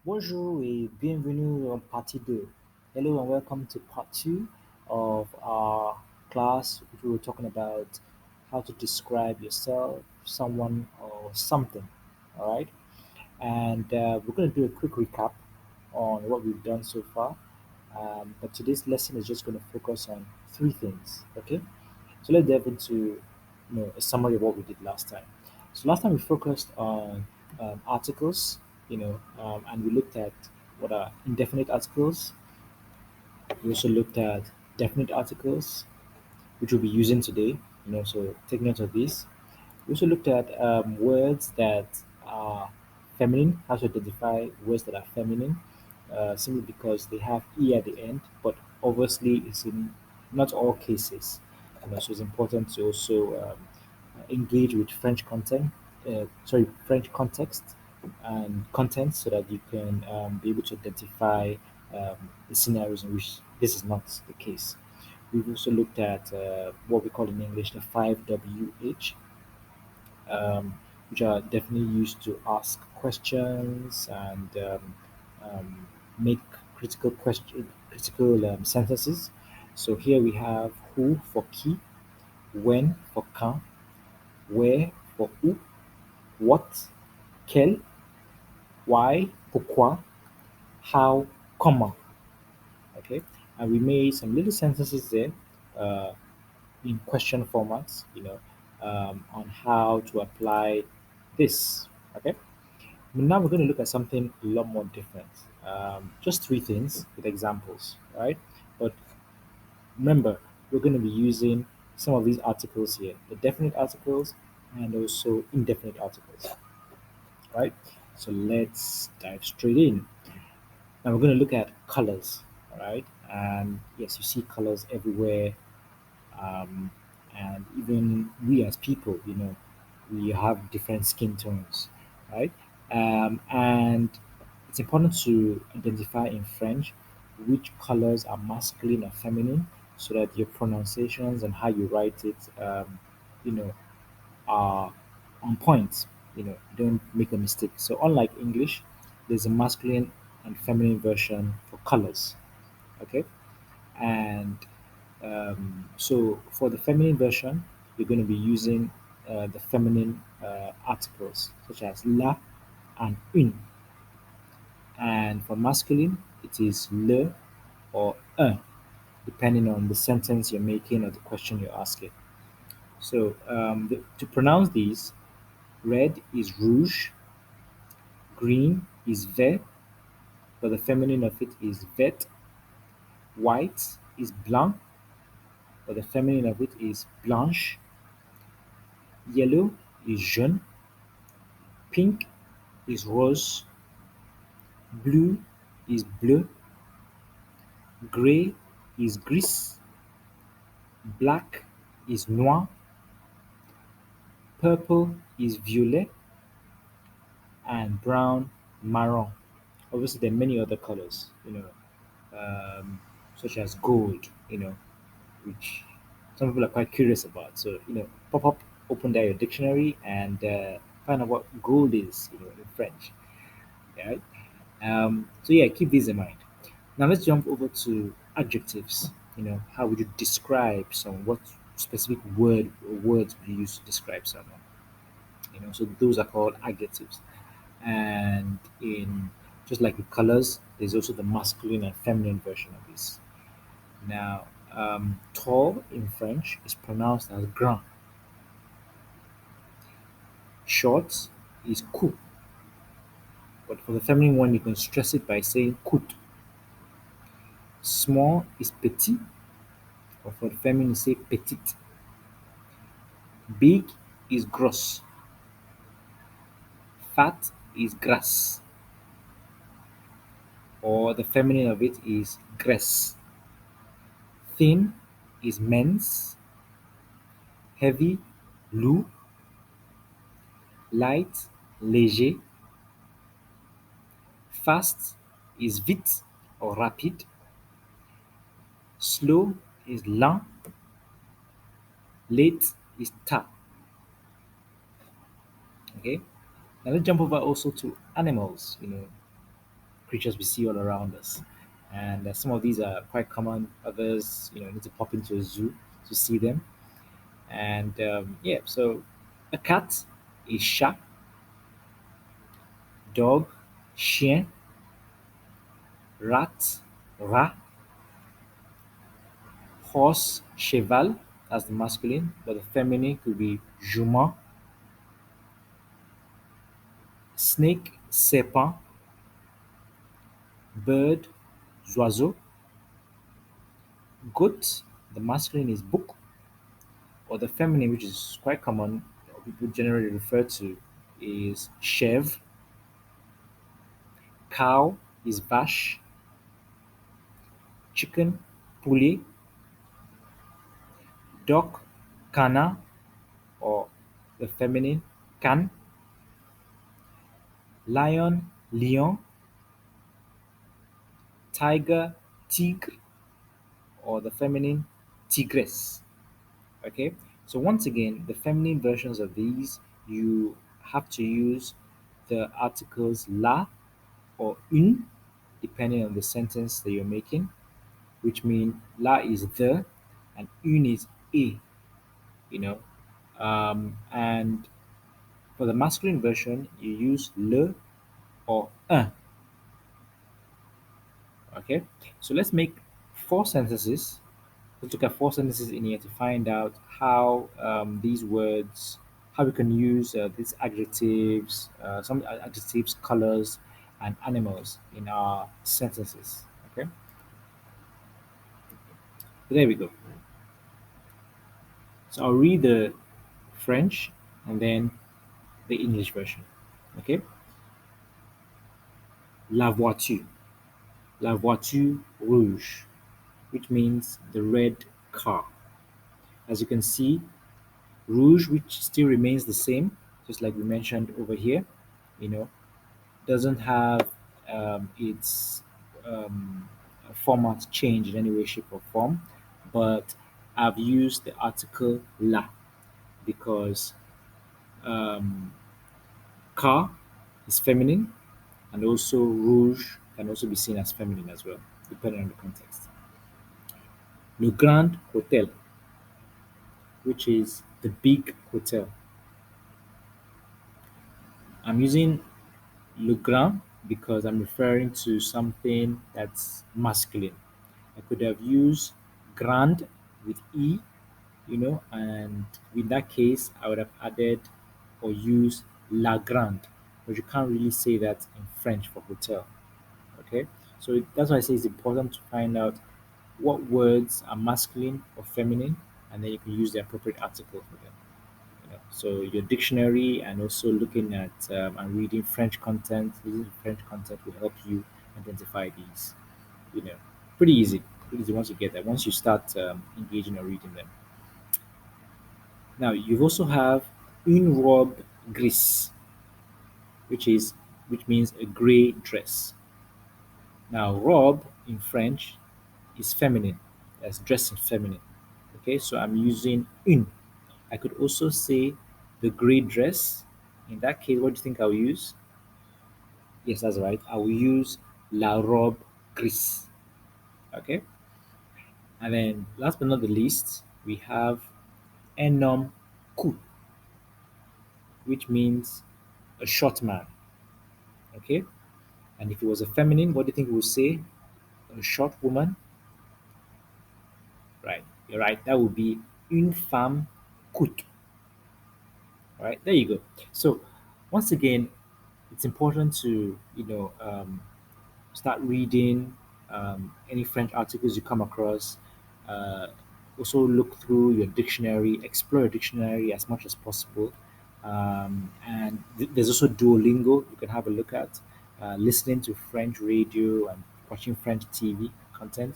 Bonjour et bienvenue en partie 2. Hello and welcome to part 2 of our class. We were talking about how to describe yourself, someone, or something. All right. And we're going to do a quick recap on what we've done so far. But today's lesson is just going to focus on three things. Okay. So let's delve into a summary of what we did last time. So last time we focused on articles, and we looked at what are indefinite articles. We also looked at definite articles, which we'll be using today. So take note of this. We also looked at words that are feminine, how to identify words that are feminine, simply because they have e at the end, but obviously it's in not all cases. So it's important to also engage with French content, French context and content, so that you can be able to identify the scenarios in which this is not the case. We've also looked at what we call in English the 5WH, which are definitely used to ask questions and make critical sentences. So here we have who for qui, when for quand, where for où, what, quel, why, pourquoi, how, comment. Okay, and we made some little sentences there uh, in question formats, on how to apply this. Okay. Now we're going to look at something a lot more different. Just three things with examples, right? But remember, we're going to be using some of these articles here, the definite articles and also indefinite articles, right? So let's dive straight in. Now we're going to look at colors, all right? And yes, you see colors everywhere, um, and even we as people, we have different skin tones, right? And it's important to identify in French which colors are masculine or feminine, so that your pronunciations and how you write it, you know, are on point. Don't make a mistake. So unlike English, there's a masculine and feminine version for colors. Okay, and so for the feminine version, you're going to be using the feminine articles such as la and une. And for masculine, it is le or un, depending on the sentence you're making or the question you're asking. So to pronounce these, red is rouge, green is vert, but the feminine of it is vert, white is blanc, but the feminine of it is blanche, yellow is jaune, pink is rose, blue is bleu, gray is gris, black is noir, purple is violet, and brown marron. Obviously, there are many other colors, such as gold, which some people are quite curious about. So, pop up, open there your dictionary and find out what gold is, in French. Right? So yeah, keep this in mind. Now let's jump over to adjectives. How would you describe someone? What specific word or words would you use to describe someone? So those are called adjectives. And in just like with colors, there's also the masculine and feminine version of this. Now, tall in French is pronounced as grand. Short is court, but for the feminine one, you can stress it by saying court. Small is petit, or for the feminine, you say petite. Big is gros. Fat is grasse, or the feminine of it is graisse. Thin is mince. Heavy, lourd. Light, léger. Fast is vite or rapide. Slow is lent. Late is tard. Okay. Now let's jump over also to animals. creatures we see all around us. And some of these are quite common. Others, you need to pop into a zoo to see them. And yeah, so a cat is chat, dog, chien, rat, rat, horse, cheval, that's the masculine, but the feminine could be jument, snake, serpent, bird, oiseau, goat, the masculine is bouc, or the feminine, which is quite common, people generally refer to, is chèvre, cow is vache, chicken, poulet, duck, canard, or the feminine, can, lion, lion, tiger, tigre, or the feminine, tigress. Okay, so once again, the feminine versions of these, you have to use the articles la or une, depending on the sentence that you're making, which mean la is the and une is a, you know. And for the masculine version, you use le or un. Okay, so let's make four sentences. Let's look at four sentences in here to find out how these words, how we can use these adjectives, some adjectives, colors, and animals in our sentences. Okay, so there we go. So I'll read the French and then the English version. Okay, la voiture, la voiture rouge, which means the red car. As you can see, rouge, which still remains the same, just like we mentioned over here, you know, doesn't have its format change in any way, shape, or form. But I've used the article la because um, car is feminine, and also rouge can also be seen as feminine as well, depending on the context. Le Grand Hotel, which is the big hotel. I'm using Le Grand because I'm referring to something that's masculine. I could have used grand with E, and in that case, I would have added or used la grande, but you can't really say that in French for hotel. Okay, so that's why I say it's important to find out what words are masculine or feminine, and then you can use the appropriate article for them. So your dictionary and also looking at and reading French content, using French content will help you identify these. You know, pretty easy. Pretty easy once you get that. Once you start engaging or reading them. Now you also have une robe grise, which means a gray dress. Now robe in French is feminine, as dressing feminine. Okay, so I'm using une. I could also say the gray dress. In that case, what do you think I'll use? Yes, that's right. I will use la robe grise. Okay, and then last but not the least, we have un homme court, which means a short man. Okay, and if it was a feminine, what do you think we would say? A short woman, right? You're right. That would be une femme courte. All right, there you go. So once again, it's important to start reading any French articles you come across. Uh, Also look through your dictionary, explore your dictionary as much as possible. And there's also Duolingo you can have a look at, listening to French radio and watching French TV content.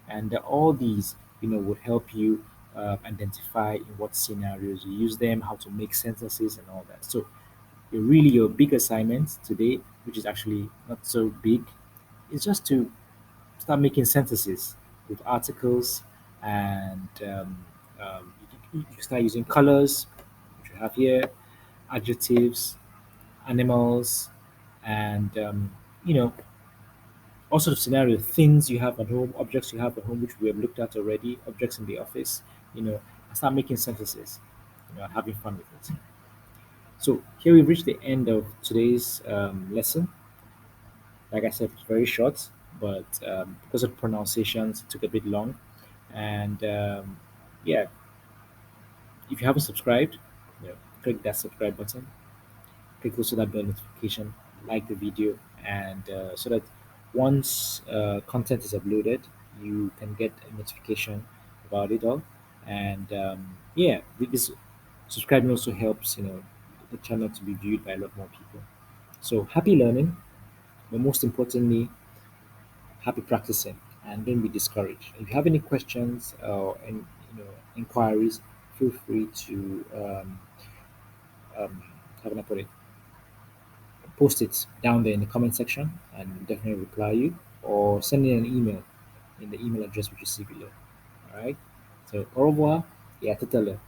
And all these, would help you identify in what scenarios you use them, how to make sentences, and all that. So, your big assignment today, which is actually not so big, is just to start making sentences with articles, and you can start using colors, which you have here, adjectives, animals, and you know all sort of scenario, things you have at home, objects you have at home, which we have looked at already, objects in the office, and start making sentences, and having fun with it. So here we've reached the end of today's lesson. Like I said, it's very short, but because of pronunciations, it took a bit long. And yeah, if you haven't subscribed, click that subscribe button, click also that bell notification, like the video, and so that once content is uploaded, you can get a notification about it all. And yeah, this subscribing also helps the channel to be viewed by a lot more people. So happy learning, but most importantly, happy practicing, and don't be discouraged. If you have any questions or any inquiries, feel free to how can I put it? Post it down there in the comment section, and we'll definitely reply you, or send me an email in the email address which you see below. All right. So au revoir et à tout à l'heure.